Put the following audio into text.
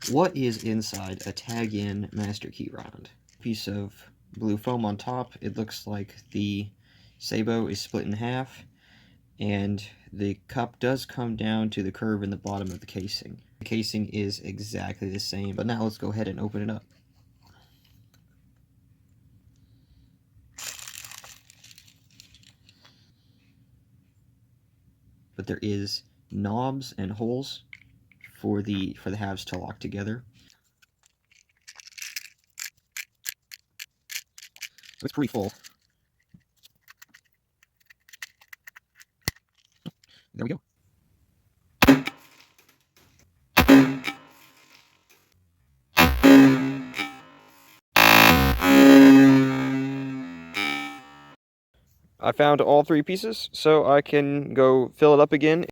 What is inside a Taginn Master Key round? Piece of blue foam on top. It looks like the sabot is split in half, and the cup does come down to the curve in the bottom of the casing. The casing is exactly the same, but now let's go ahead and open it up. But there is knobs and holes for the halves to lock together. So it's pretty full. There we go. I found all three pieces, so I can go fill it up again.